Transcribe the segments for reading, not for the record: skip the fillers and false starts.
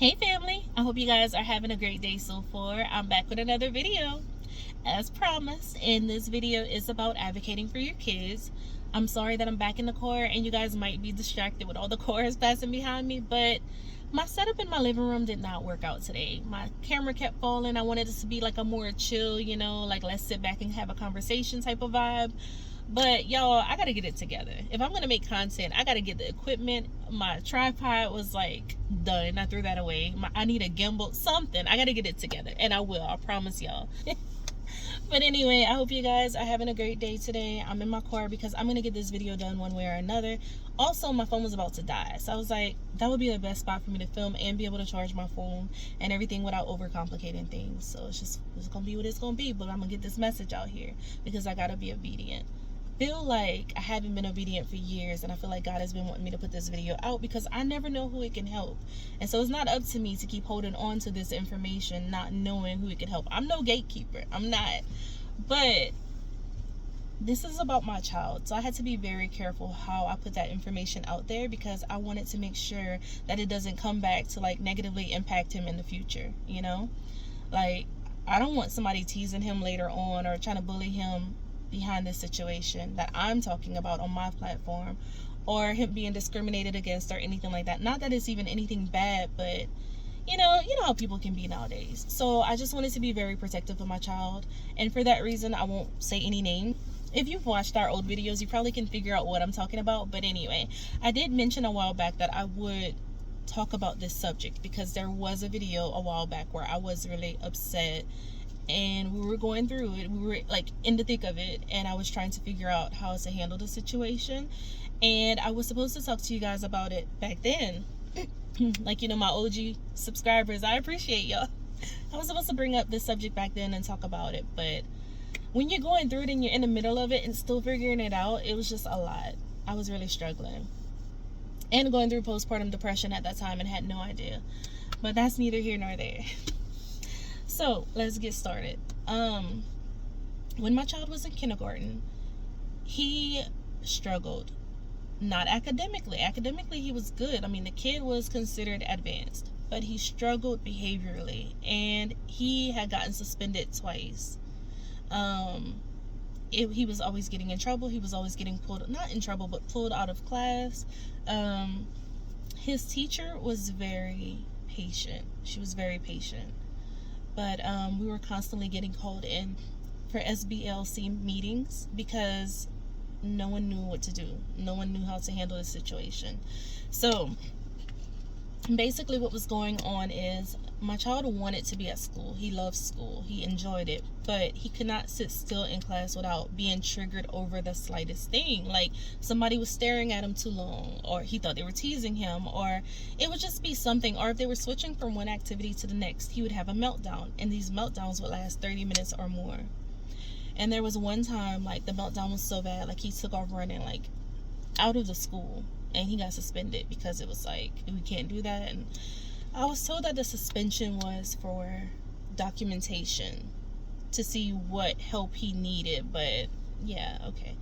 Hey family, I hope you guys are having a great day so far. I'm back with another video as promised, and this video is about advocating for your kids. I'm sorry that I'm back in the car and you guys might be distracted with all the cars passing behind me, but my setup in my living room did not work out today. My camera kept falling. I wanted this to be like a more chill, like let's sit back and have a conversation type of vibe. But y'all, I gotta get it together. If I'm gonna make content, I gotta get the equipment. My tripod was like done. I threw that away. I need a gimbal, something. I gotta get it together, and I will. I promise y'all. But anyway, I hope you guys are having a great day today. I'm in my car because I'm gonna get this video done one way or another. Also, my phone was about to die, so I was like, that would be the best spot for me to film and be able to charge my phone and everything without overcomplicating things. So it's gonna be what it's gonna be. But I'm gonna get this message out here because I gotta be obedient. Feel like I haven't been obedient for years, and I feel like God has been wanting me to put this video out because I never know who it can help. And so it's not up to me to keep holding on to this information not knowing who it can help. I'm no gatekeeper, I'm not, but this is about my child, so I had to be very careful how I put that information out there because I wanted to make sure that it doesn't come back to like negatively impact him in the future. Like, I don't want somebody teasing him later on or trying to bully him behind this situation that I'm talking about on my platform, or him being discriminated against or anything like that. Not that it's even anything bad, but you know how people can be nowadays. So I just wanted to be very protective of my child, and for that reason I won't say any names. If you've watched our old videos, you probably can figure out what I'm talking about. But anyway, I did mention a while back that I would talk about this subject because there was a video a while back where I was really upset, and we were going through it. We were like in the thick of it, and I was trying to figure out how to handle the situation, and I was supposed to talk to you guys about it back then. Like, my OG subscribers, I appreciate y'all. I was supposed to bring up this subject back then and talk about it, but when you're going through it and you're in the middle of it and still figuring it out, it was just a lot. I was really struggling and going through postpartum depression at that time and had no idea, but that's neither here nor there. So let's get started. When my child was in kindergarten, he struggled. Not academically. Academically, he was good. I mean, the kid was considered advanced, but he struggled behaviorally, and he had gotten suspended twice. He was always getting in trouble. He was always getting not in trouble, but pulled out of class. His teacher was very patient. She was very patient. But we were constantly getting called in for SBLC meetings because no one knew what to do. No one knew how to handle the situation. So basically what was going on is my child wanted to be at school. He loved school. He enjoyed it. But he could not sit still in class without being triggered over the slightest thing. Like somebody was staring at him too long, or he thought they were teasing him, or it would just be something. Or if they were switching from one activity to the next, he would have a meltdown. And these meltdowns would last 30 minutes or more. And there was one time, like, the meltdown was so bad, like, he took off running, like, out of the school. And he got suspended because it was like, we can't do that. And I was told that the suspension was for documentation to see what help he needed. But yeah, okay.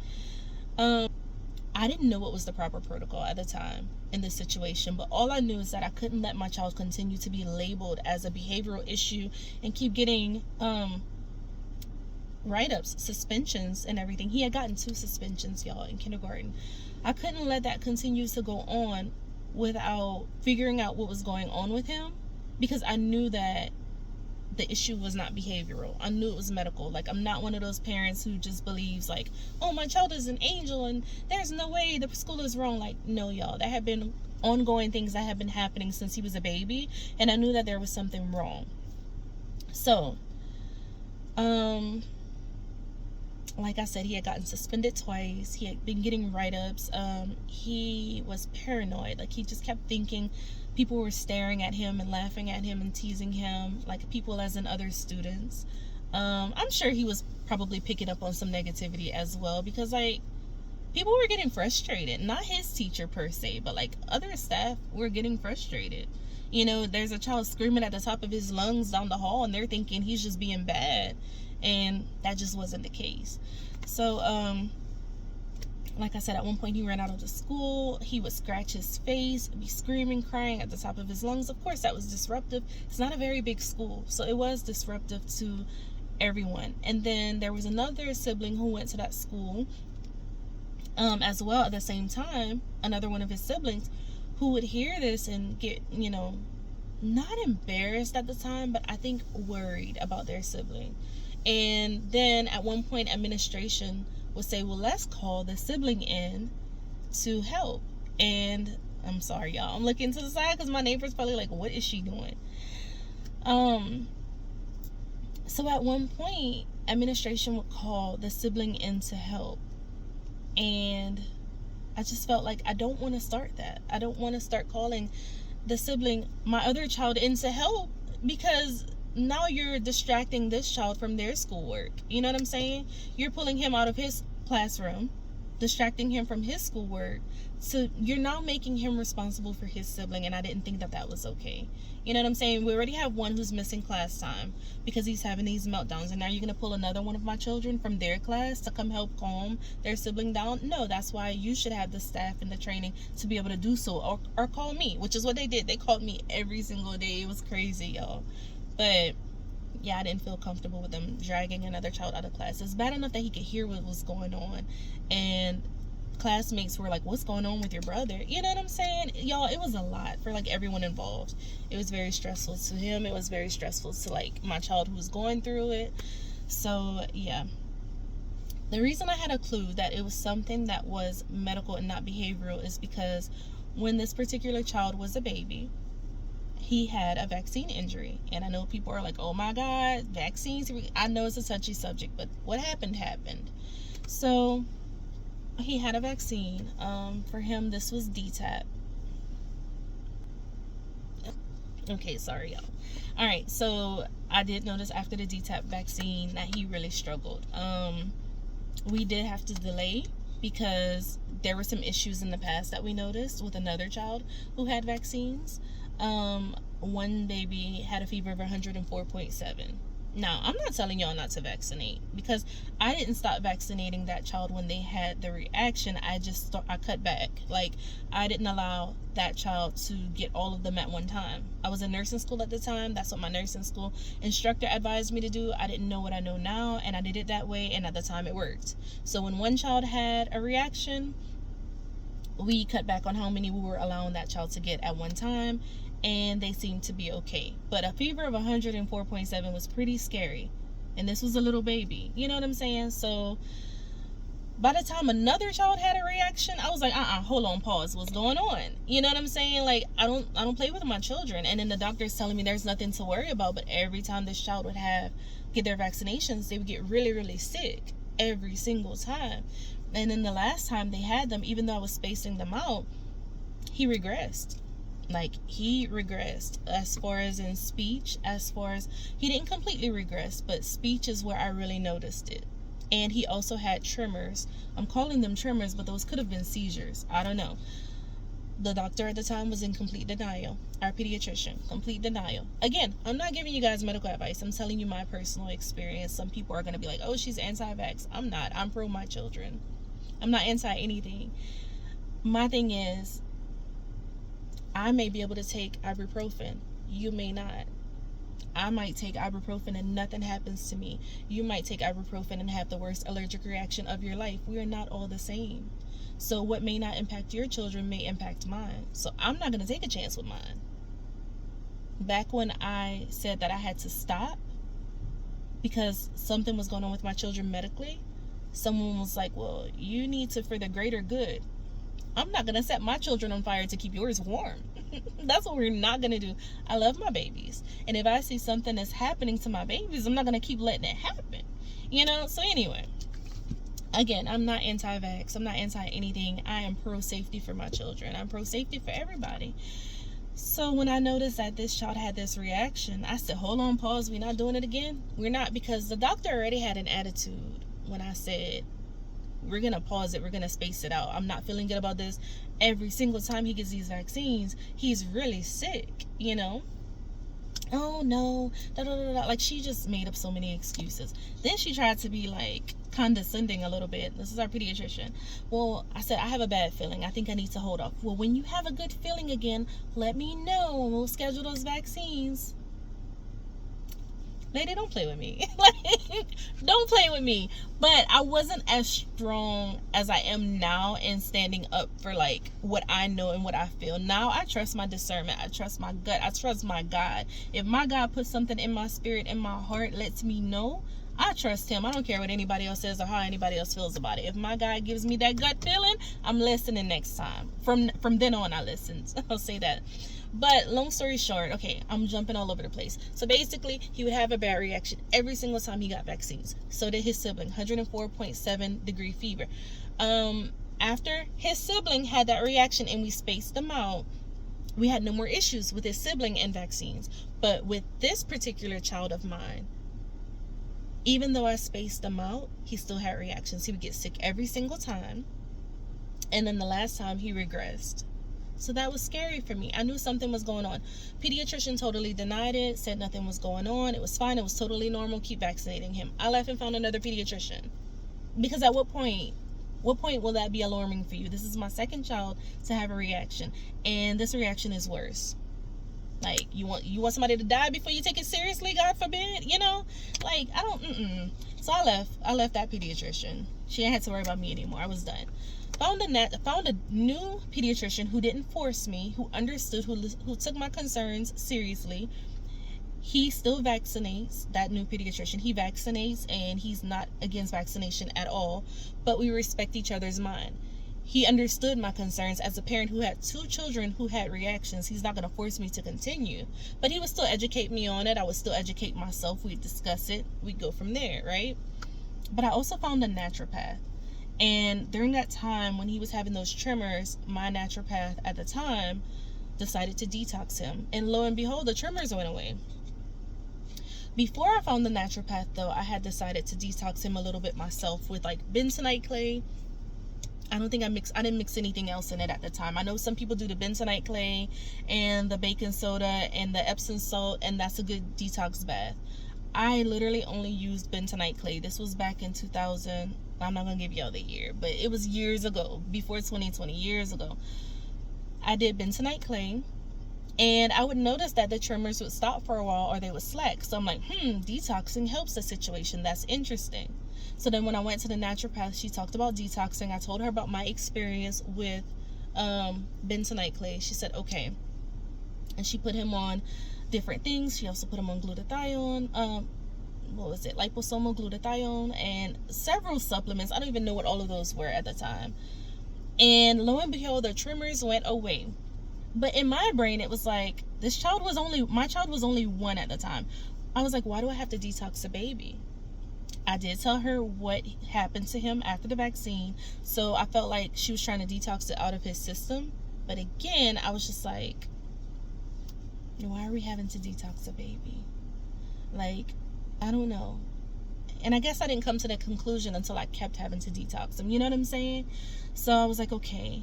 I didn't know what was the proper protocol at the time in this situation, but all I knew is that I couldn't let my child continue to be labeled as a behavioral issue and keep getting write-ups, suspensions, and everything. He had gotten 2 suspensions, y'all, in kindergarten. I couldn't let that continue to go on without figuring out what was going on with him, because I knew that the issue was not behavioral. I knew it was medical. Like, I'm not one of those parents who just believes like, oh, my child is an angel and there's no way the school is wrong. Like, no, y'all, there have been ongoing things that have been happening since he was a baby, and I knew that there was something wrong. So like I said, he had gotten suspended twice. He had been getting write-ups. He was paranoid. Like, he just kept thinking people were staring at him and laughing at him and teasing him, like people as in other students. I'm sure he was probably picking up on some negativity as well, because like people were getting frustrated. Not his teacher per se, but like other staff were getting frustrated. There's a child screaming at the top of his lungs down the hall, and they're thinking he's just being bad. And that just wasn't the case. So Like I said, at one point he ran out of the school. He would scratch his face, be screaming, crying at the top of his lungs. Of course, that was disruptive. It's not a very big school, so it was disruptive to everyone. And then there was another sibling who went to that school as well at the same time, another one of his siblings, who would hear this and get, not embarrassed at the time, but I think worried about their sibling. And then at one point, administration would say, well, let's call the sibling in to help. And I'm sorry, y'all, I'm looking to the side because my neighbor's probably like, what is she doing? So at one point, administration would call the sibling in to help. And I just felt like I don't want to start that. I don't want to start calling the sibling, my other child, in to help, because now you're distracting this child from their schoolwork. You know what I'm saying? You're pulling him out of his classroom, distracting him from his schoolwork. So you're now making him responsible for his sibling, and I didn't think that that was okay. You know what I'm saying? We already have one who's missing class time because he's having these meltdowns, and now you're going to pull another one of my children from their class to come help calm their sibling down? No, that's why you should have the staff and the training to be able to do so, or call me, which is what they did. They called me every single day. It was crazy, y'all. But yeah, I didn't feel comfortable with them dragging another child out of class. It's bad enough that he could hear what was going on, and classmates were like, what's going on with your brother? You know what I'm saying? Y'all, it was a lot for like everyone involved. It was very stressful to him. It was very stressful to like my child who was going through it. So yeah, the reason I had a clue that it was something that was medical and not behavioral is because when this particular child was a baby, he had a vaccine injury. And I know people are like, oh my God, vaccines. I know it's a touchy subject, but what happened. So he had a vaccine. For him, this was DTaP. Okay, sorry, y'all. All right, so I did notice after the DTaP vaccine that he really struggled. We did have to delay because there were some issues in the past that we noticed with another child who had vaccines. One baby had a fever of 104.7. Now, I'm not telling y'all not to vaccinate, because I didn't stop vaccinating that child when they had the reaction. I cut back. Like, I didn't allow that child to get all of them at one time. I was in nursing school at the time. That's what my nursing school instructor advised me to do. I didn't know what I know now, and I did it that way, and at the time it worked. So when one child had a reaction, we cut back on how many we were allowing that child to get at one time, and they seemed to be okay. But a fever of 104.7 was pretty scary, and this was a little baby. You know what I'm saying? So by the time another child had a reaction, I was like, hold on, pause, what's going on? You know what I'm saying? Like, I don't play with my children. And then the doctor's telling me there's nothing to worry about, but every time this child would get their vaccinations, they would get really, really sick every single time. And then the last time they had them, even though I was spacing them out, he regressed. Like, he regressed as far as in speech, he didn't completely regress, but speech is where I really noticed it. And he also had tremors. I'm calling them tremors, but those could have been seizures. I don't know. The doctor at the time was in complete denial. Our pediatrician, complete denial. Again, I'm not giving you guys medical advice. I'm telling you my personal experience. Some people are going to be like, oh, she's anti-vax. I'm not. I'm pro my children. I'm not anti anything. My thing is, I may be able to take ibuprofen. You may not. I might take ibuprofen and nothing happens to me. You might take ibuprofen and have the worst allergic reaction of your life. We are not all the same. So what may not impact your children may impact mine. So I'm not going to take a chance with mine. Back when I said that I had to stop because something was going on with my children medically, someone was like, well, you need to, for the greater good. I'm not going to set my children on fire to keep yours warm. That's what we're not going to do. I love my babies. And if I see something that's happening to my babies, I'm not going to keep letting it happen. You know? So anyway, again, I'm not anti-vax. I'm not anti-anything. I am pro-safety for my children. I'm pro-safety for everybody. So when I noticed that this child had this reaction, I said, hold on, pause. We're not doing it again. We're not, because the doctor already had an attitude when I said, we're going to pause it. We're going to space it out. I'm not feeling good about this. Every single time he gets these vaccines, he's really sick, you know? oh no, da, da, da, da. Like, she just made up so many excuses. Then she tried to be like condescending a little bit. This is our pediatrician. Well, I said, I have a bad feeling, I think I need to hold off. Well, when you have a good feeling again, let me know and we'll schedule those vaccines. Lady, don't play with me. Like, don't play with me. But I wasn't as strong as I am now in standing up for like what I know and what I feel. Now I trust my discernment. I trust my gut. I trust my God. If my God puts something in my spirit, in my heart, lets me know, I trust him. I don't care what anybody else says or how anybody else feels about it. If my God gives me that gut feeling, I'm listening next time. From then on, I listened. I'll say that. But long story short, okay, I'm jumping all over the place. So basically, he would have a bad reaction every single time he got vaccines. So did his sibling, 104.7 degree fever. After his sibling had that reaction and we spaced them out, we had no more issues with his sibling and vaccines. But with this particular child of mine, even though I spaced them out, he still had reactions. He would get sick every single time. And then the last time he regressed. So that was scary for me. I knew something was going on. Pediatrician totally denied it, said nothing was going on. It was fine. It was totally normal. Keep vaccinating him. I left and found another pediatrician. Because at what point will that be alarming for you? This is my second child to have a reaction. And this reaction is worse. Like, you want somebody to die before you take it seriously, God forbid, you know? Like, I don't, So I left that pediatrician. She didn't have to worry about me anymore. I was done. Found a new pediatrician who didn't force me, who understood, who took my concerns seriously. He still vaccinates, that new pediatrician. He vaccinates, and he's not against vaccination at all, but we respect each other's mind. He understood my concerns as a parent who had 2 children who had reactions. He's not going to force me to continue, but he would still educate me on it. I would still educate myself. We'd discuss it. We'd go from there, right? But I also found a naturopath. And during that time when he was having those tremors, my naturopath at the time decided to detox him. And lo and behold, the tremors went away. Before I found the naturopath, though, I had decided to detox him a little bit myself with like bentonite clay. I didn't mix anything else in it at the time. I know some people do the bentonite clay and the baking soda and the Epsom salt, and that's a good detox bath. I literally only used bentonite clay. This was back in 2000. I'm not going to give y'all the year, but it was years ago, before 2020, years ago. I did bentonite clay, and I would notice that the tremors would stop for a while or they would slack. So I'm like, detoxing helps the situation. That's interesting. So then when I went to the naturopath, she talked about detoxing. I told her about my experience with bentonite clay. She said, okay. And she put him on different things. She also put him on glutathione, liposomal glutathione, and several supplements. I don't even know what all of those were at the time. And lo and behold, the tremors went away. But in my brain, it was like, my child was only 1 at the time. I was like, why do I have to detox a baby? I did tell her what happened to him after the vaccine, so I felt like she was trying to detox it out of his system. But again, I was just like, why are we having to detox a baby? Like, I don't know. And I guess I didn't come to that conclusion until I kept having to detox him. You know what I'm saying? So I was like, okay,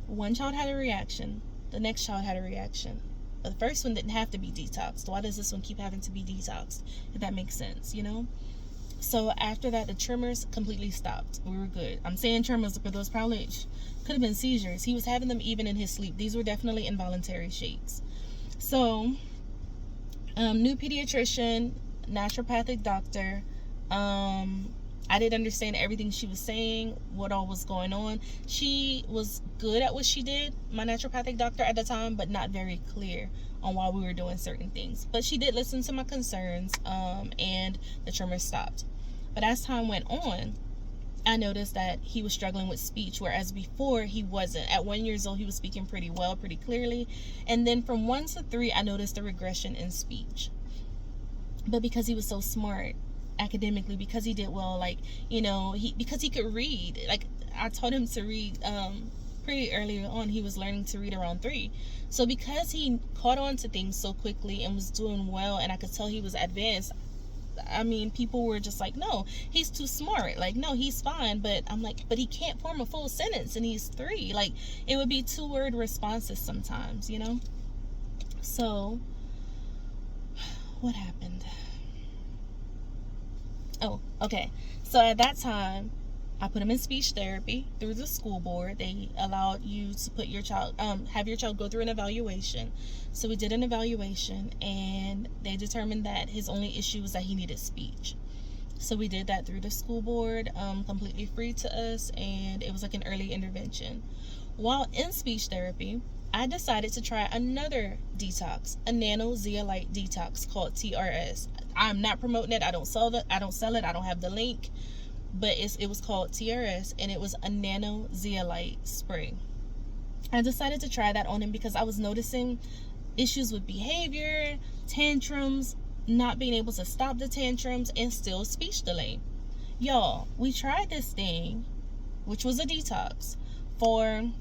1 child had a reaction. The next child had a reaction. The first one didn't have to be detoxed. Why does this one keep having to be detoxed? If that makes sense, you know? So after that, the tremors completely stopped. We were good. I'm saying tremors, but those probably could have been seizures. He was having them even in his sleep. These were definitely involuntary shakes. So, new pediatrician, naturopathic doctor. I didn't understand everything she was saying, what all was going on. She was good at what she did, my naturopathic doctor at the time, but not very clear on why we were doing certain things. But she did listen to my concerns, and the tremors stopped. But as time went on, I noticed that he was struggling with speech, whereas before he wasn't. At 1 year old, he was speaking pretty well, pretty clearly. And then from 1 to 3, I noticed a regression in speech. But because he was so smart academically, because he did well, like, you know, because he could read. Like, I taught him to read pretty early on. He was learning to read around 3. So because he caught on to things so quickly and was doing well, and I could tell he was advanced, I mean, people were just like, no, he's too smart. Like, no, he's fine. But I'm like, but he can't form a full sentence and he's 3. Like, it would be 2-word responses sometimes, you know? So what happened? Oh, okay. So at that time, I put him in speech therapy through the school board. They allowed you to put your child, have your child go through an evaluation. So we did an evaluation, and they determined that his only issue was that he needed speech. So we did that through the school board, completely free to us, and it was like an early intervention. While in speech therapy, I decided to try another detox, a nano zeolite detox called TRS. I'm not promoting it. I don't sell it. I don't have the link, but it was called TRS, and it was a nano zeolite spray. I decided to try that on him because I was noticing issues with behavior, tantrums, not being able to stop the tantrums, and still speech delay. Y'all, we tried this thing, which was a detox, for, I'm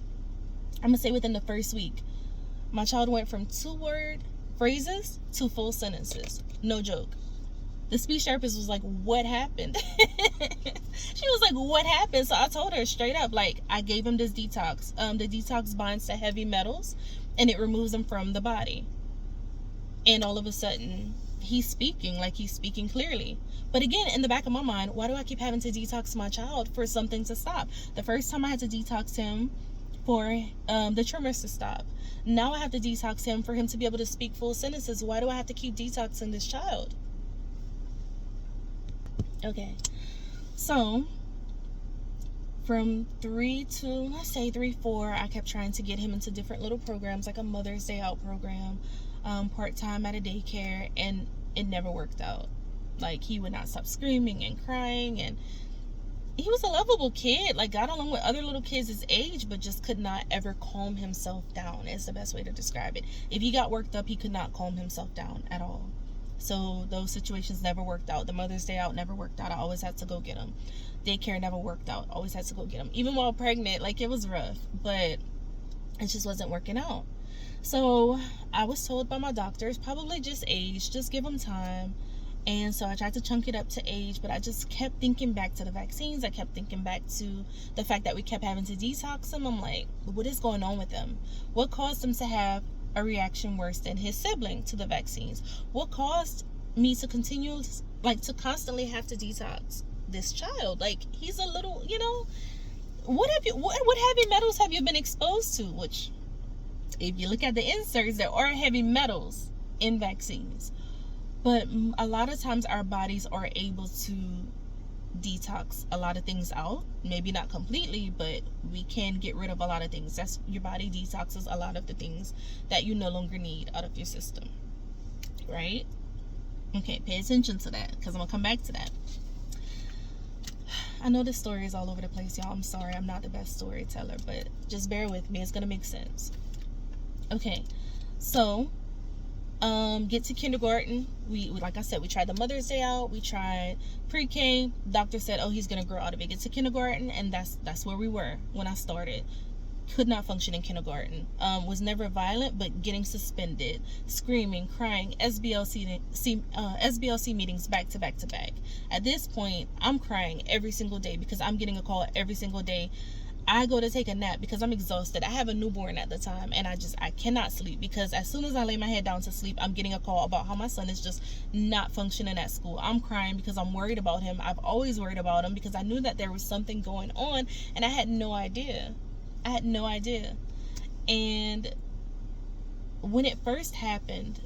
gonna say within the first week, my child went from 2-word phrases to full sentences. No joke. The speech therapist was like, what happened? She was like, what happened? So I told her straight up, like, I gave him this detox. The detox binds to heavy metals, and it removes them from the body. And all of a sudden, he's speaking clearly. But again, in the back of my mind, why do I keep having to detox my child for something to stop? The first time I had to detox him for the tremors to stop. Now I have to detox him for him to be able to speak full sentences. Why do I have to keep detoxing this child? Okay, so from 3 to, let's say 3, 4, I kept trying to get him into different little programs, like a Mother's Day Out program, part-time at a daycare, and it never worked out. Like, he would not stop screaming and crying, and he was a lovable kid, like got along with other little kids his age, but just could not ever calm himself down, is the best way to describe it. If he got worked up, he could not calm himself down at all. So those situations never worked out. The Mother's Day Out never worked out. I always had to go get him. Daycare never worked out. Always had to go get him. Even while pregnant, like, it was rough, but it just wasn't working out. So I was told by my doctors, probably just age, just give him time. And so I tried to chunk it up to age, but I just kept thinking back to the vaccines. I kept thinking back to the fact that we kept having to detox him. I'm like, what is going on with him? What caused him to have a reaction worse than his sibling to the vaccines? What caused me to continue, like, to constantly have to detox this child? Like, he's a little, what heavy metals have you been exposed to? Which, if you look at the inserts, there are heavy metals in vaccines, but a lot of times our bodies are able to detox a lot of things out. Maybe not completely, but we can get rid of a lot of things. That's, your body detoxes a lot of the things that you no longer need out of your system, right? Okay, pay attention to that, because I'm gonna come back to that. I know this story is all over the place, y'all. I'm sorry, I'm not the best storyteller, but just bear with me. It's gonna make sense. Okay, so get to kindergarten. We, like I said, we tried the Mother's Day Out, we tried pre-K. Doctor said, oh, he's gonna grow out of it. Get to kindergarten, and that's where we were when I started. Could not function in kindergarten. Was never violent, but getting suspended, screaming, crying, SBLC meetings back to back to back. At this point, I'm crying every single day because I'm getting a call every single day. I go to take a nap because I'm exhausted. I have a newborn at the time, and I cannot sleep, because as soon as I lay my head down to sleep, I'm getting a call about how my son is just not functioning at school. I'm crying because I'm worried about him. I've always worried about him because I knew that there was something going on, and I had no idea. And when it first happened,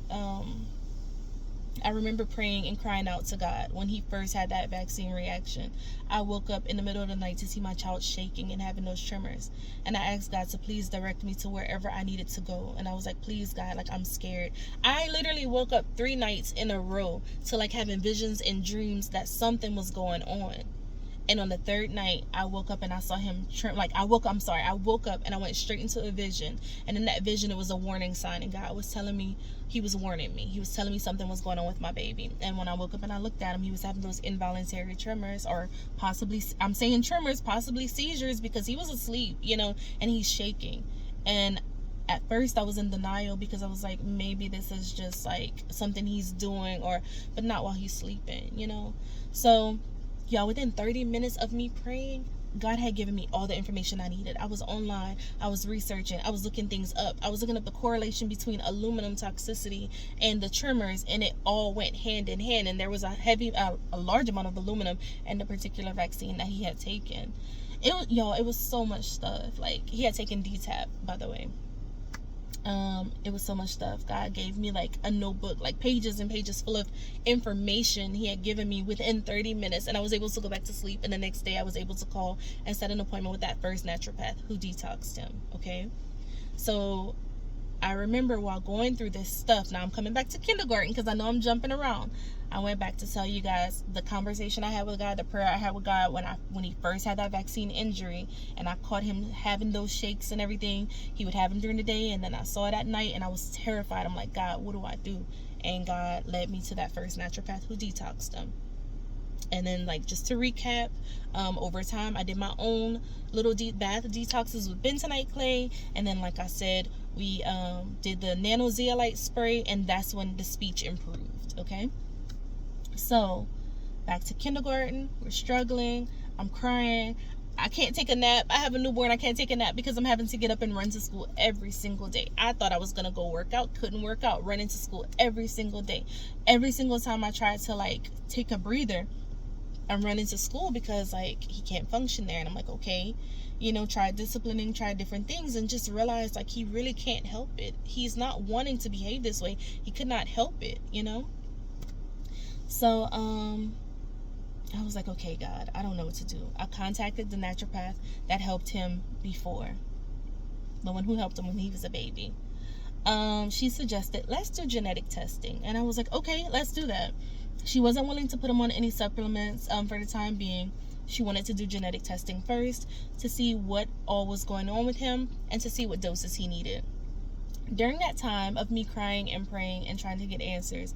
I remember praying and crying out to God when he first had that vaccine reaction. I woke up in the middle of the night to see my child shaking and having those tremors. And I asked God to please direct me to wherever I needed to go. And I was like, please, God, like, I'm scared. I literally woke up 3 nights in a row to, like, having visions and dreams that something was going on. And on the 3rd night, I woke up and I saw him I woke up and I went straight into a vision. And in that vision, it was a warning sign. And God was telling me, he was warning me. He was telling me something was going on with my baby. And when I woke up and I looked at him, he was having those involuntary tremors, or possibly, I'm saying tremors, possibly seizures, because he was asleep, and he's shaking. And at first I was in denial because I was like, maybe this is just like something he's doing, but not while he's sleeping, So, y'all, within 30 minutes of me praying, God had given me all the information I needed. I was online, I was researching, I was looking things up, I was looking up the correlation between aluminum toxicity and the tremors, and it all went hand in hand. And there was a large amount of aluminum in the particular vaccine that he had taken. It was so much stuff. Like, he had taken DTaP, by the way. It was so much stuff. God gave me like a notebook, like pages and pages full of information he had given me within 30 minutes, and I was able to go back to sleep. And the next day I was able to call and set an appointment with that first naturopath who detoxed him. Okay, so I remember while going through this stuff, now I'm coming back to kindergarten because I know I'm jumping around. I went back to tell you guys the conversation I had with God, the prayer I had with God when he first had that vaccine injury, and I caught him having those shakes and everything. He would have them during the day, and then I saw it at night, and I was terrified. I'm like, God, what do I do? And God led me to that first naturopath who detoxed him. And then, like, just to recap, over time I did my own little bath detoxes with bentonite clay, and then, like I said, we did the nano zeolite spray, and that's when the speech improved. Okay, so back to kindergarten. We're struggling. I'm crying. I can't take a nap. I have a newborn. I can't take a nap because I'm having to get up and run to school every single day. I thought I was going to go work out. Couldn't work out. Running to school every single day. Every single time I tried to, like, take a breather, I'm running to school because, like, he can't function there. And I'm like, okay, try disciplining, try different things, and just realize, like, he really can't help it. He's not wanting to behave this way. He could not help it, So, I was like, okay, God, I don't know what to do. I contacted the naturopath that helped him before. The one who helped him when he was a baby. She suggested, let's do genetic testing. And I was like, okay, let's do that. She wasn't willing to put him on any supplements for the time being. She wanted to do genetic testing first to see what all was going on with him and to see what doses he needed. During that time of me crying and praying and trying to get answers,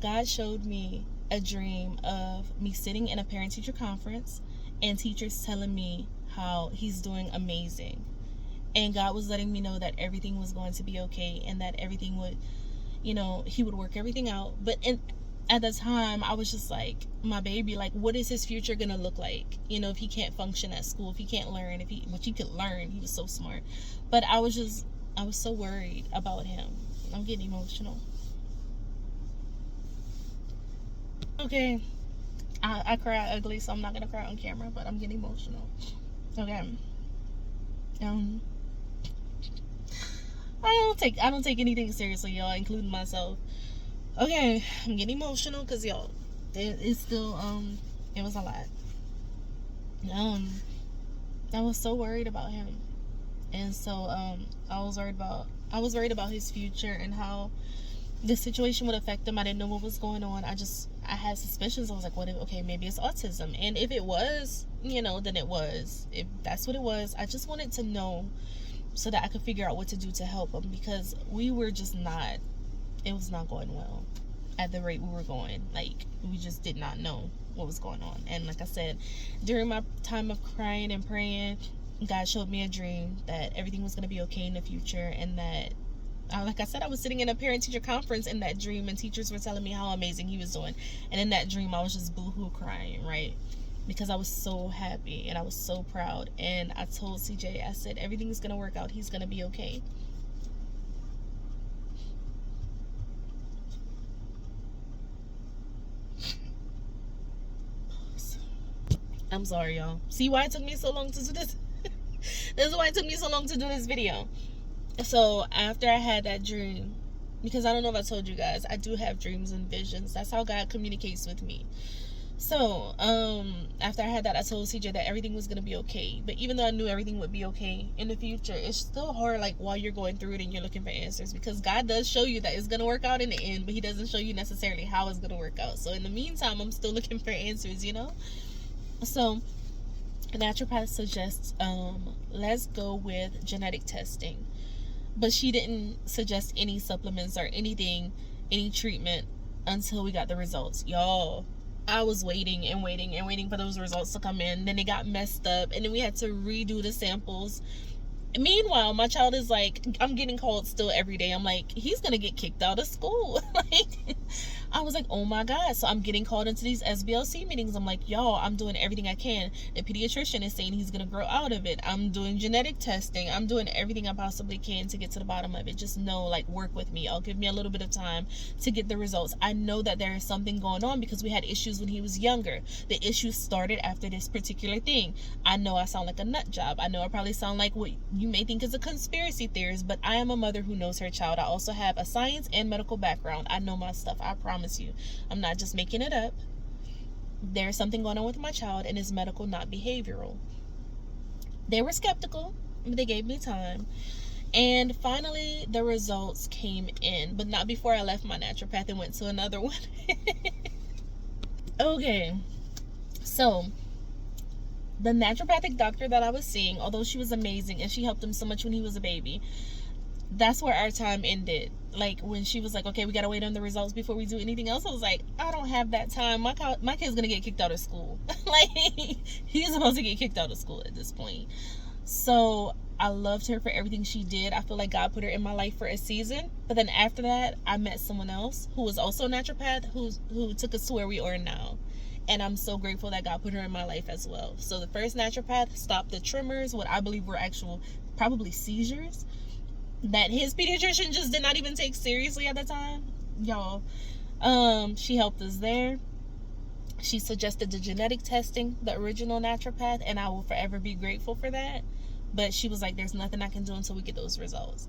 God showed me a dream of me sitting in a parent-teacher conference and teachers telling me how he's doing amazing. And God was letting me know that everything was going to be okay and that everything would, he would work everything out. But at the time, I was just like, my baby, like, what is his future going to look like? If he can't function at school, if he can't learn, which he could learn, he was so smart. But I was so worried about him. I'm getting emotional. Okay, I cry ugly, so I'm not gonna cry on camera, but I'm getting emotional. Okay. I don't take anything seriously, y'all, including myself. Okay, I'm getting emotional because, y'all, it's still it was a lot. I was so worried about him, and so I was worried about his future and how this situation would affect him. I didn't know what was going on. I had suspicions. I was like, okay, maybe it's autism. And if it was, then it was. If that's what it was, I just wanted to know so that I could figure out what to do to help him, because it was not going well at the rate we were going. Like, we just did not know what was going on. And like I said, during my time of crying and praying, God showed me a dream that everything was going to be okay in the future, and that, like I said, I was sitting in a parent-teacher conference in that dream, and teachers were telling me how amazing he was doing. And in that dream, I was just boo-hoo crying, right? Because I was so happy and I was so proud. And I told CJ, I said, everything's going to work out. He's going to be okay. I'm sorry, y'all. See why it took me so long to do this? This is why it took me so long to do this video. So after I had that dream, because I don't know if I told you guys, I do have dreams and visions. That's how God communicates with me. So after I had that, I told CJ that everything was going to be okay. But even though I knew everything would be okay in the future, it's still hard, like, while you're going through it and you're looking for answers, because God does show you that it's going to work out in the end, but he doesn't show you necessarily how it's going to work out. So in the meantime, I'm still looking for answers, So a naturopath suggests let's go with genetic testing. But she didn't suggest any supplements or anything, any treatment, until we got the results. Y'all, I was waiting and waiting and waiting for those results to come in. Then they got messed up, and then we had to redo the samples. Meanwhile, my child is like, I'm getting called still every day. I'm like, he's gonna get kicked out of school. Like, I was like, oh my God. So I'm getting called into these SBLC meetings. I'm like, y'all, I'm doing everything I can. The pediatrician is saying he's going to grow out of it. I'm doing genetic testing. I'm doing everything I possibly can to get to the bottom of it. Just know, like, work with me. I'll give me a little bit of time to get the results. I know that there is something going on because we had issues when he was younger. The issues started after this particular thing. I know I sound like a nut job. I know I probably sound like what you may think is a conspiracy theorist, but I am a mother who knows her child. I also have a science and medical background. I know my stuff. I promise you. I'm not just making it up. There's something going on with my child, and it's medical, not behavioral. They were skeptical, but they gave me time. And finally, the results came in, but not before I left my naturopath and went to another one. Okay, so the naturopathic doctor that I was seeing, although she was amazing and she helped him so much when he was a baby, that's where our time ended. Like, when she was like, okay, we gotta wait on the results before we do anything else, I was like, I don't have that time. My kid's gonna get kicked out of school. Like, he's supposed to get kicked out of school at this point. So I loved her for everything she did. I feel like God put her in my life for a season. But then after that, I met someone else who was also a naturopath who took us to where we are now. And I'm so grateful that God put her in my life as well. So the first naturopath stopped the tremors, what I believe were actual, probably seizures, that his pediatrician just did not even take seriously at the time. Y'all, she helped us there. She suggested the genetic testing, the original naturopath, and I will forever be grateful for that. But she was like, there's nothing I can do until we get those results.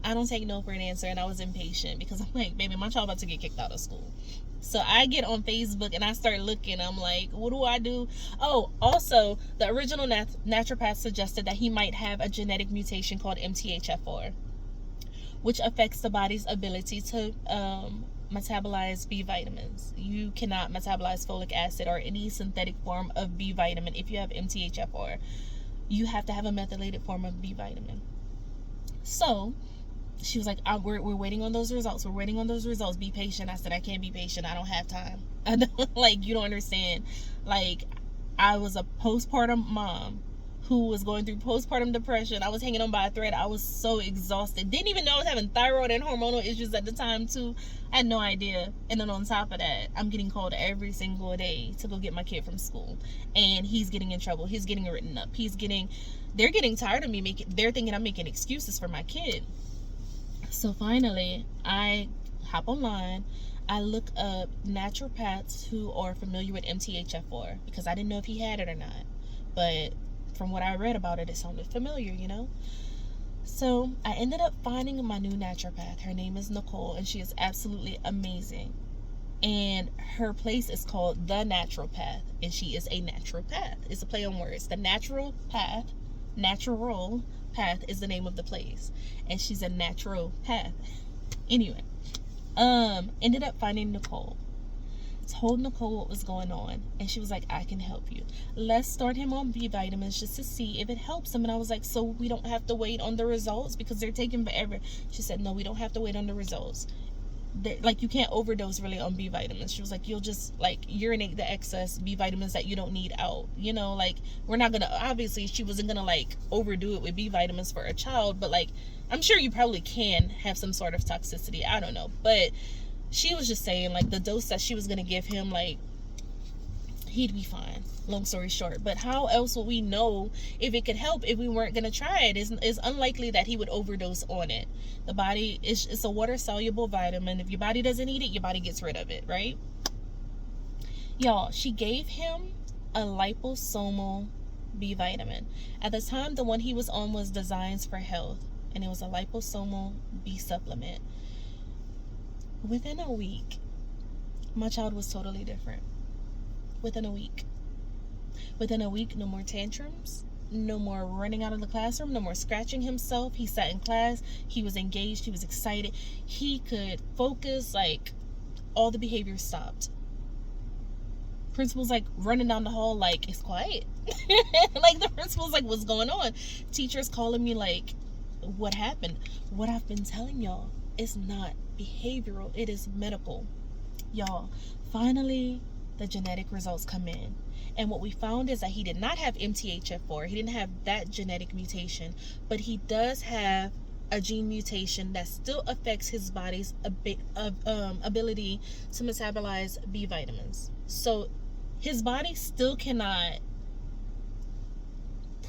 I don't take no for an answer, and I was impatient because I'm like, baby, my child about to get kicked out of school. So I get on Facebook and I start looking. I'm like, what do I do? Oh, also, the original naturopath suggested that he might have a genetic mutation called MTHFR, which affects the body's ability to metabolize B vitamins. You cannot metabolize folic acid or any synthetic form of B vitamin if you have MTHFR. You have to have a methylated form of B vitamin. So she was like, we're waiting on those results. We're waiting on those results. Be patient. I said, I can't be patient. I don't have time. I don't, like, you don't understand. Like, I was a postpartum mom who was going through postpartum depression. I was hanging on by a thread. I was so exhausted. Didn't even know I was having thyroid and hormonal issues at the time too. I had no idea. And then on top of that, I'm getting called every single day to go get my kid from school. And he's getting in trouble. He's getting written up. They're getting tired of me they're thinking I'm making excuses for my kid. So finally, I hop online. I look up naturopaths who are familiar with MTHFR because I didn't know if he had it or not. But from what I read about it, it sounded familiar, you know? So I ended up finding my new naturopath. Her name is Nicole, and she is absolutely amazing. And her place is called The Natural Path, and she is a naturopath. It's a play on words. The Natural Path is the name of the place, and she's a naturopath. Anyway, ended up finding Nicole. Told Nicole what was going on, and she was like, I can help you. Let's start him on B vitamins just to see if it helps him. And I was like, so we don't have to wait on the results because they're taking forever. She said, no, we don't have to wait on the results. Like, you can't overdose really on B vitamins. She was like, you'll just like urinate the excess B vitamins that you don't need out, you know? Like, we're not gonna, obviously she wasn't gonna like overdo it with B vitamins for a child, but like, I'm sure you probably can have some sort of toxicity. I don't know, but she was just saying, like, the dose that she was going to give him, like, he'd be fine, long story short. But how else will we know if it could help if we weren't going to try it? It's unlikely that he would overdose on it. The body, it's a water-soluble vitamin. If your body doesn't eat it, your body gets rid of it, right? Y'all, she gave him a liposomal B vitamin. At the time, the one he was on was Designs for Health, and it was a liposomal B supplement. Within a week, my child was totally different. Within a week, no more tantrums, no more running out of the classroom, no more scratching himself. He sat in class, he was engaged, he was excited, he could focus, like, all the behavior stopped. Principal's like running down the hall like, it's quiet. Like, the principal's like, what's going on? Teachers calling me like, what happened? What I've been telling y'all, it's not behavioral, it is medical. Y'all, finally the genetic results come in, and what we found is that he did not have MTHFR. He didn't have that genetic mutation, but he does have a gene mutation that still affects his body's ability to metabolize B vitamins. So his body still cannot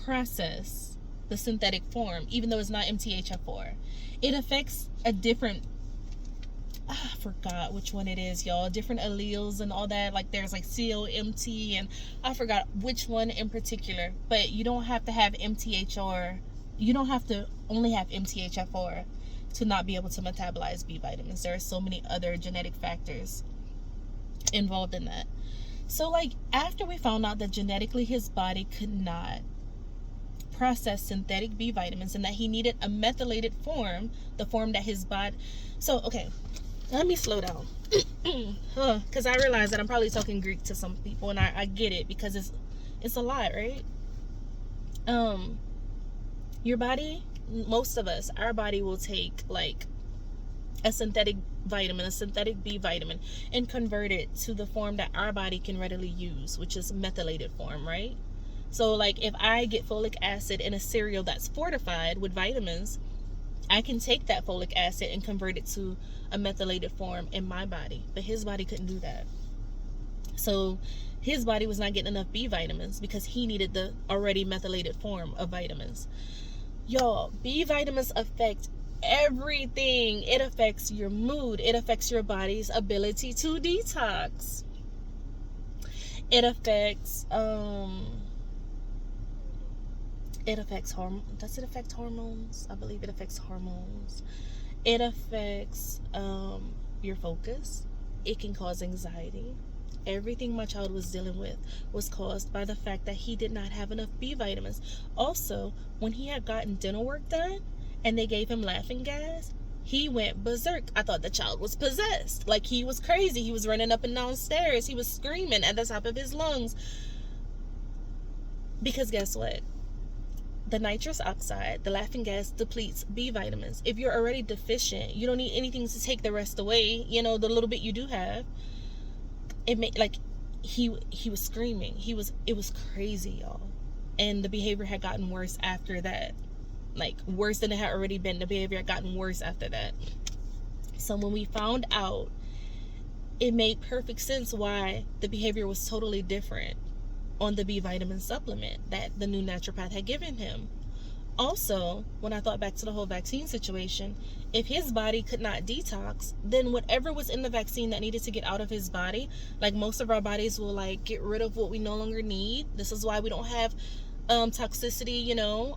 process the synthetic form, even though it's not MTHFR. It affects a different, I forgot which one it is, y'all. Different alleles and all that. Like there's like COMT, and I forgot which one in particular. But you don't have to have MTHR. You don't have to only have MTHFR to not be able to metabolize B vitamins. There are so many other genetic factors involved in that. So like after we found out that genetically his body could not process synthetic B vitamins and that he needed a methylated form, the form that his body. So okay, let me slow down, because I realize that I'm probably talking Greek to some people, and I get it, because it's a lot, right? Your body, most of us, our body will take like a synthetic vitamin, a synthetic B vitamin, and convert it to the form that our body can readily use, which is methylated form, right? So like if I get folic acid in a cereal that's fortified with vitamins, I can take that folic acid and convert it to a methylated form in my body. But his body couldn't do that. So his body was not getting enough B vitamins because he needed the already methylated form of vitamins. Y'all, B vitamins affect everything. It affects your mood. It affects your body's ability to detox. It affects hormones. Does it affect hormones? I believe it affects hormones. It affects your focus. It can cause anxiety. Everything my child was dealing with was caused by the fact that he did not have enough B vitamins. Also, when he had gotten dental work done and they gave him laughing gas, he went berserk. I thought the child was possessed. Like he was crazy. He was running up and down stairs. He was screaming at the top of his lungs. Because guess what? The nitrous oxide, the laughing gas, depletes B vitamins. If you're already deficient, you don't need anything to take the rest away. You know, the little bit you do have. It made, like, he was screaming. It was crazy, y'all. And the behavior had gotten worse after that. Like, worse than it had already been. The behavior had gotten worse after that. So when we found out, it made perfect sense why the behavior was totally different on the B vitamin supplement that the new naturopath had given him. Also, when I thought back to the whole vaccine situation, if his body could not detox, then whatever was in the vaccine that needed to get out of his body, like most of our bodies will like get rid of what we no longer need. This is why we don't have toxicity, you know.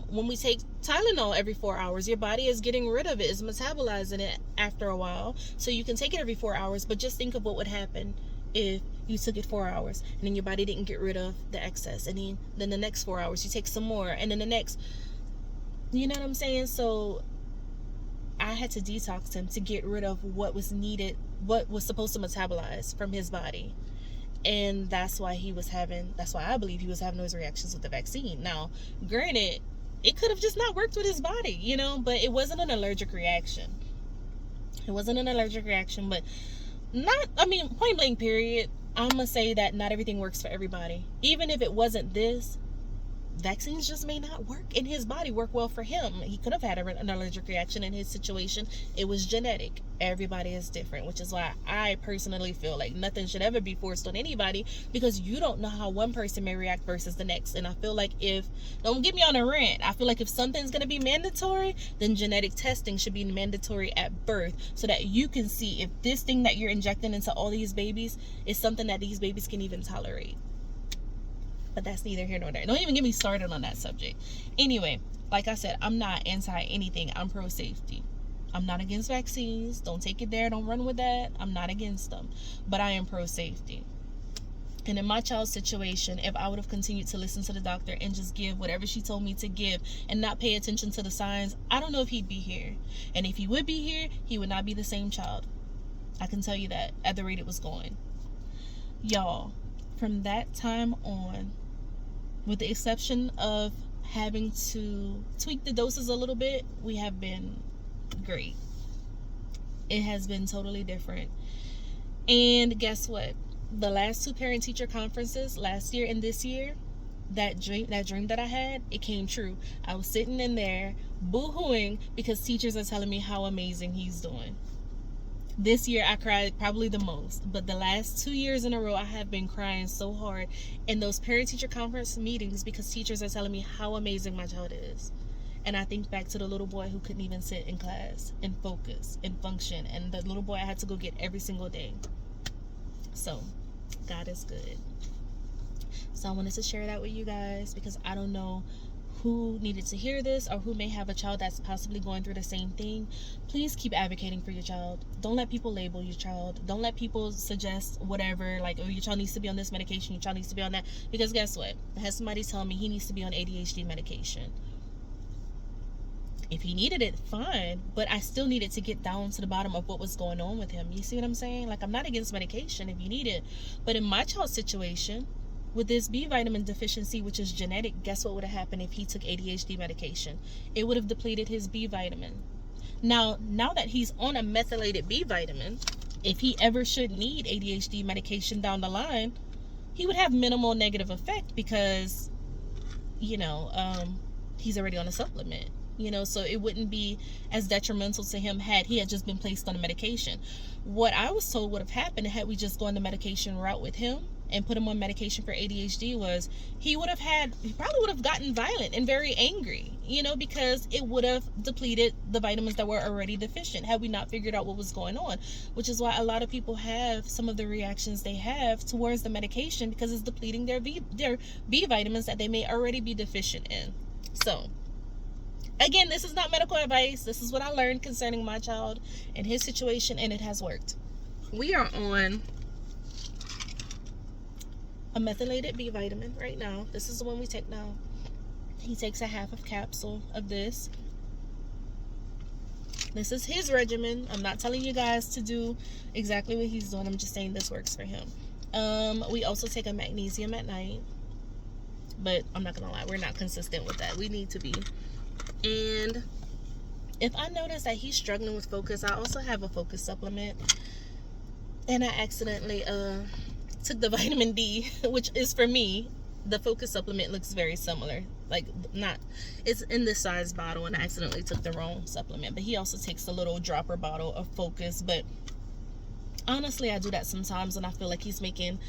When we take Tylenol every 4 hours, your body is getting rid of it, is metabolizing it after a while. So you can take it every 4 hours, but just think of what would happen if you took it 4 hours and then your body didn't get rid of the excess, and then the next 4 hours you take some more, and then the next, you know what I'm saying? So I had to detox him to get rid of what was needed, what was supposed to metabolize from his body. And that's why I believe he was having those reactions with the vaccine. Now, granted, it could have just not worked with his body, you know, but it wasn't an allergic reaction. But point blank period, I'm gonna say that not everything works for everybody. Even if it wasn't this, vaccines just may not work in his body, work well for him. He could have had an allergic reaction in his situation. It was genetic. Everybody is different, which is why I personally feel like nothing should ever be forced on anybody, because you don't know how one person may react versus the next. And I feel like don't get me on a rant, I feel like if something's going to be mandatory, then genetic testing should be mandatory at birth, so that you can see if this thing that you're injecting into all these babies is something that these babies can even tolerate. But that's neither here nor there. Don't even get me started on that subject. Anyway, like I said, I'm not anti anything. I'm pro safety. I'm not against vaccines. Don't take it there. Don't run with that. I'm not against them. But I am pro safety. And in my child's situation, if I would have continued to listen to the doctor and just give whatever she told me to give and not pay attention to the signs, I don't know if he'd be here. And if he would be here, he would not be the same child. I can tell you that at the rate it was going. Y'all, from that time on, with the exception of having to tweak the doses a little bit, we have been great. It has been totally different. And guess what? The last two parent-teacher conferences, last year and this year, that dream that I had, it came true. I was sitting in there boo-hooing because teachers are telling me how amazing he's doing. This year I cried probably the most, but the last 2 years in a row I have been crying so hard in those parent-teacher conference meetings because teachers are telling me how amazing my child is. And I think back to the little boy who couldn't even sit in class and focus and function, and the little boy I had to go get every single day. So God is good. So I wanted to share that with you guys because I don't know who needed to hear this or who may have a child that's possibly going through the same thing. Please keep advocating for your child. Don't let people label your child. Don't let people suggest whatever, like, oh, your child needs to be on this medication, your child needs to be on that. Because guess what? I had somebody tell me he needs to be on ADHD medication. If he needed it, fine, but I still needed to get down to the bottom of what was going on with him. You see what I'm saying? Like, I'm not against medication if you need it, but in my child's situation, with this B vitamin deficiency, which is genetic, guess what would have happened if he took ADHD medication? It would have depleted his B vitamin. Now that he's on a methylated B vitamin, if he ever should need ADHD medication down the line, he would have minimal negative effect because, he's already on a supplement. So it wouldn't be as detrimental to him had he had just been placed on a medication. What I was told would have happened had we just gone the medication route with him and put him on medication for ADHD was he probably would have gotten violent and very angry, because it would have depleted the vitamins that were already deficient had we not figured out what was going on, which is why a lot of people have some of the reactions they have towards the medication because it's depleting their B vitamins that they may already be deficient in. So, again, this is not medical advice. This is what I learned concerning my child and his situation, and it has worked. We are on a methylated B vitamin right now. This is the one we take now. He takes a half of capsule of this. This is his regimen. I'm not telling you guys to do exactly what he's doing. I'm just saying this works for him. We also take a magnesium at night, but I'm not gonna lie, we're not consistent with that. We need to be. And if I notice that he's struggling with focus, I also have a focus supplement, and I accidentally took the vitamin D, which is, for me, the focus supplement looks very similar, it's in this size bottle, and I accidentally took the wrong supplement. But he also takes a little dropper bottle of focus. But honestly, I do that sometimes when I feel like he's making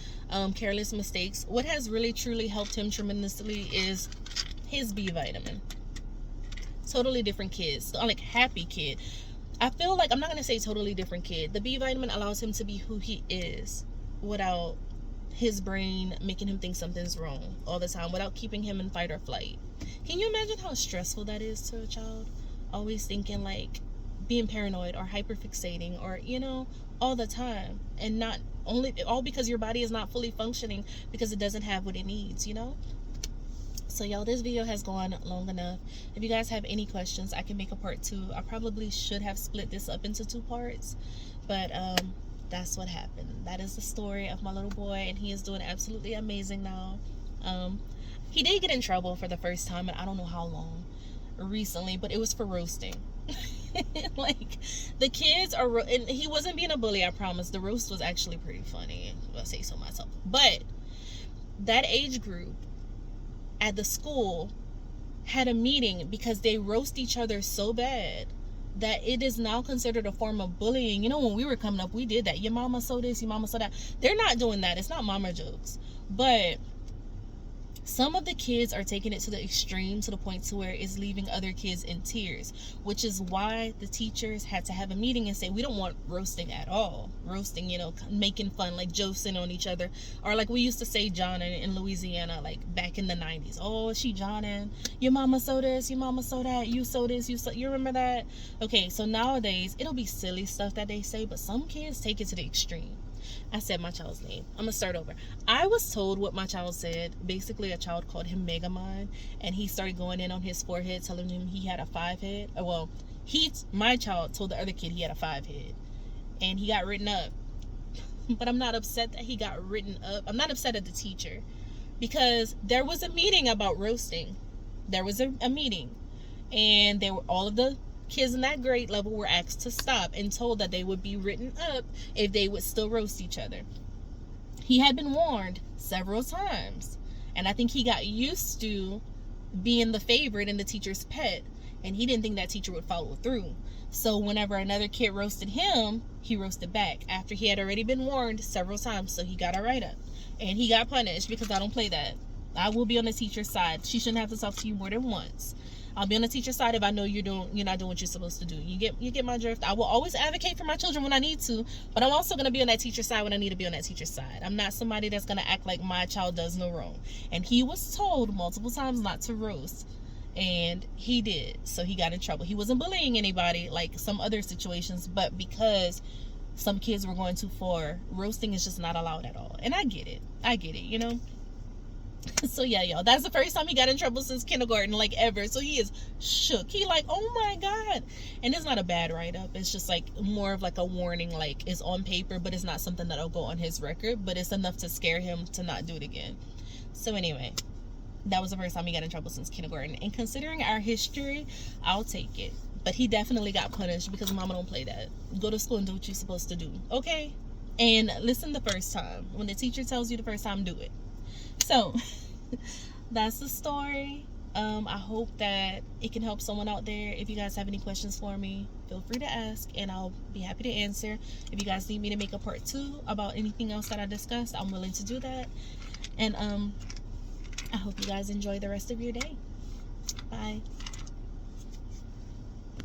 careless mistakes. What has really truly helped him tremendously is his B vitamin. Totally different kids, like happy kid. I feel like, I'm not gonna say totally different kid. The B vitamin allows him to be who he is without his brain making him think something's wrong all the time, without keeping him in fight or flight. Can you imagine how stressful that is to a child? Always thinking, like, being paranoid or hyperfixating or, all the time, and not all because your body is not fully functioning because it doesn't have what it needs, So y'all, this video has gone long enough. If you guys have any questions, I can make a part 2. I probably should have split this up into 2 parts, but that's what happened. That is the story of my little boy, and he is doing absolutely amazing now. He did get in trouble for the first time, and I don't know how long recently, but it was for roasting. Like, the kids are, and he wasn't being a bully, I promise. The roast was actually pretty funny, if I say so myself. But that age group at the school had a meeting because they roast each other so bad that it is now considered a form of bullying. When we were coming up, we did that. Your mama so this, your mama so that. They're not doing that. It's not mama jokes. But some of the kids are taking it to the extreme, to the point to where it's leaving other kids in tears, which is why the teachers had to have a meeting and say, we don't want roasting at all. Roasting, making fun, like joking on each other, or like we used to say Johnning in Louisiana, like back in the 90s. Oh, she Johnning, your mama so this, your mama so that, you so this, you remember that? Okay, so nowadays it'll be silly stuff that they say, but some kids take it to the extreme. I said my child's name. I'm gonna start over. I was told what my child said. Basically, a child called him Megamind, and he started going in on his forehead, telling him he had a 5 head. Well, my child told the other kid he had a 5 head, and he got written up. But I'm not upset that he got written up. I'm not upset at the teacher, because there was a meeting about roasting. There was a meeting, and all of the kids in that grade level were asked to stop and told that they would be written up if they would still roast each other. He had been warned several times, And I think he got used to being the favorite and the teacher's pet, and he didn't think that teacher would follow through. So whenever another kid roasted him, he roasted back after he had already been warned several times. So he got a write-up, and he got punished because I don't play that. I will be on the teacher's side. She shouldn't have to talk to you more than once. I'll be on the teacher's side if I know you're not doing what you're supposed to do. You get my drift. I will always advocate for my children when I need to, but I'm also gonna be on that teacher's side when I need to be on that teacher's side. I'm not somebody that's gonna act like my child does no wrong. And he was told multiple times not to roast, and he did. So he got in trouble. He wasn't bullying anybody like some other situations, but because some kids were going too far, roasting is just not allowed at all. And I get it, you know. So yeah, y'all, that's the first time he got in trouble since kindergarten, like ever. So he is shook. He like, oh my god. And it's not a bad write-up, it's just like more of like a warning, like it's on paper, but it's not something that'll go on his record, but it's enough to scare him to not do it again. So anyway, that was the first time he got in trouble since kindergarten, and considering our history, I'll take it. But he definitely got punished because mama don't play that. Go to school and do what you're supposed to do, okay? And listen the first time. When the teacher tells you the first time, do it. So that's the story. I hope that it can help someone out there. If you guys have any questions for me, feel free to ask and I'll be happy to answer. If you guys need me to make a part 2 about anything else that I discussed, I'm willing to do that. And I hope you guys enjoy the rest of your day. Bye.